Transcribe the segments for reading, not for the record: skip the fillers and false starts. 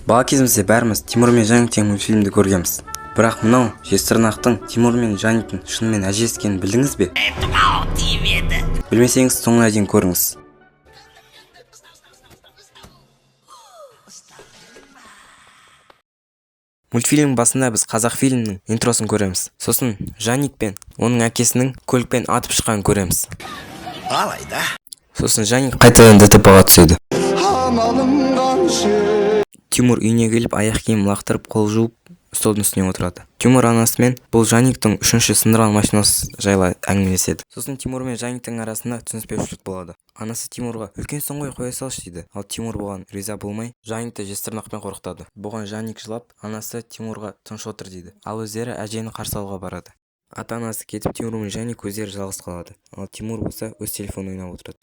Бала кезімізде бәріміз Тимур мен Жаник мультфильмді көргенбіз. Бірақ мынау Жезтырнақтың Тимур мен Жаниктің шынымен әжесі екенін білдіңіз бе? Білмесеңіз соңына дейін көріңіз. Мультфильм басында біз қазақ фильмінің интросын көреміз. Сосын Жаник пен оның әкесінің көлікпен атып шыққанын көреміз. Алайда. Сосын Жаник қайтадан ДТП-ға түседі. Тимур үйіне келіп аяқ киім лақтырып қол жуып столдың үстіне отырады. Тимур анасымен бұл Жаниктің үшінші сындырған машинасы жайлы әңгімелеседі. Сосын Тимур мен Жаниктің арасында түсініспеушілік болады. Анасы Тимурға үлкенсің ғой, қоя салшы дейді. Ал Тимур бұған риза болмай, Жаникті Жезтырнақпен қорқытады. Бұған Жаник жылап, анасы Тимурға тыныш отыр дейді. Ал өздері әжені қарсы алуға барады. Ата-анасы кетіп, Тимур мен Жаник өздері жалғыз қалады. Ал Тимур болса өз телефон ойнап отырады.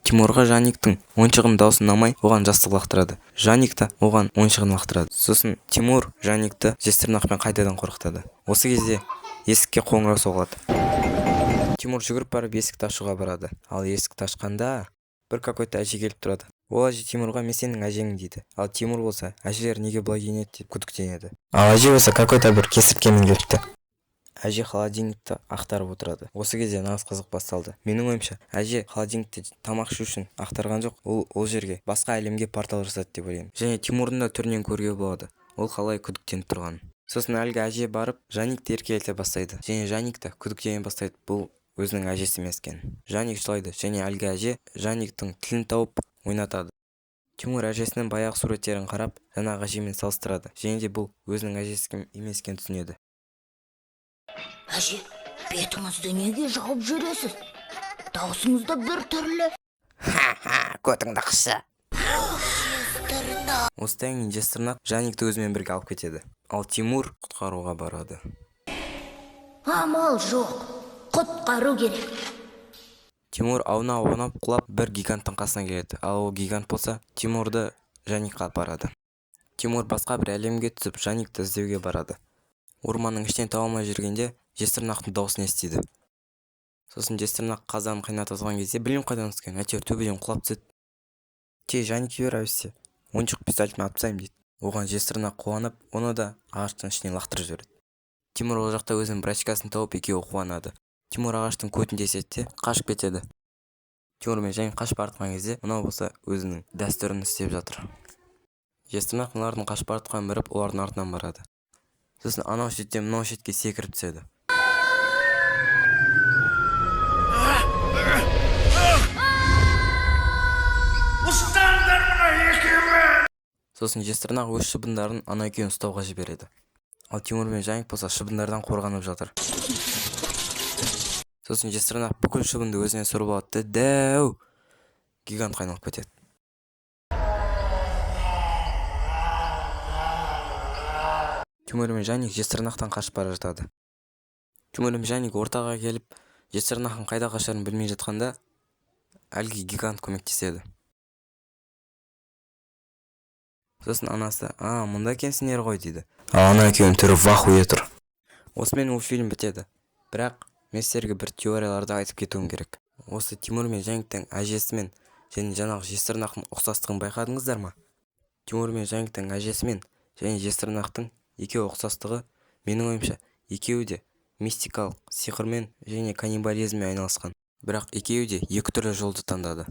Тимурға Жаниктің ойыншығының даусы ұнамай, оған жастық лақтырады. Жаник та оған ойыншығын лақтырады. Сосын Тимур Жаникті Жезтырнақпен қайтадан қорқытады. Осы кезде есікке қоңырау соғылады. Тимур жүгіріп барып есікті ашуға барады. Ал есікті ашқанда бір какой-то әже келіп тұрады. Ол әже Тимурға мен сенің әжең дейді. Ал Тимур болса әжелер неге бұлай киінеді деп күдіктенеді. Ал әже болса какой-то бір кесірткемен келіпті. Әже холодильникті ақтарып отырады. Осы кезде нағыз қызық басталды. Менің ойымша, әже холодильникті тамақ ішу үшін ақтарған жоқ, ол жерге басқа әлемге портал жасады деп ойлаймын. Және Тимурдың да түрінен көруге болады, ол қалай күдіктеніп тұрғанын. Сосын әлгі әже барып Жаникті еркелете бастайды. Және Жаник та күдіктене бастайды, бұл өзінің әжесі емес екенін. Жаник жылайды, және әлгі әже Жаниктің тілін тауып ойнатады. Тимур әжесінің баяғы суреттерін қарап, жаңағы әжемен салыстырады. Және де бұл өзінің әжесі емес екенін түсінеді. Әже, бетіңізді неге жауып жүресіз? Даусыңыз да бір түрлі. Көтіңді қысы. Осыдан кейін Жезтырнақ Жаникті өзімен бірге алып кетеді. Ал Тимур құтқаруға барады. Амал жоқ, құтқару керек. Тимур аунап құлап бір гиганттың қасына келеді. Ал ол гигант болса Тимурды Жаникқа барады. Тимур басқа бір әлемге түсіп Жаникті іздеуге барады. Орманның іштен таба алмай жүргенде Жезтырнақтың дауысын естиді. Сосын Жезтырнақ қазанын қайнатып отырған кезде білмеймін қайдан түскен, әйтеуір төбеден құлап түседі. Жаникке бер әуесте, ойыншық пистолетпен атып тастаймын дейді. Оған Жезтырнақ қуанып, оны да ағаштың ішіне лақтырып жібереді. Тимур ол жақта өзінің брачкасын тауып екеуі қуанады. Тимур ағаштың көтін теседі де қашып кетеді. Тимур мен Жаник қашып артқан кезде, мынау болса өзінің дәстүрін істеп жатыр. Жезтырнақ мыналардың қашып артқан біріп, олардың артынан барады. Сосын анау шеттен мынау шетке секіріп түседі. Сосын Жезтырнақ өз шыбындарын ана екеуін ұстауға жібереді. Ал Тимур мен Жаник болса шыбындардан қорғанып жатыр. Сосын Жезтырнақ бүкіл шыбынды өзіне сұрып алады, дәу гигант қайналып кетеді. Тимур мен Жаник Жезтырнақтан қашып бара жатады. Тимур мен Жаник ортаға келіп, Жезтырнақтың қайда қашарын білмей жатқанда, әлгі гигант көмектеседі. Сосын анасы, мұнда екенсіңдер ғой дейді. Ал ана екеуінің түрі вахуе тұр. Осымен мультфильм бітеді. Бірақ мен сіздерге бір теорияларды айтып кетуім керек. Осы Тимур мен Жаниктің әжесімен және жаңағы Жезтырнақтың ұқсастығын байқадыңыздар ма? Тимур мен Жаниктің әжесімен және Жезтырнақтың екеуі ұқсастығы, менің ойымша, екеуі де мистикалық сиқырмен және каннибализммен айналысқан. Бірақ екеуі де екі түрлі жолды таңдады.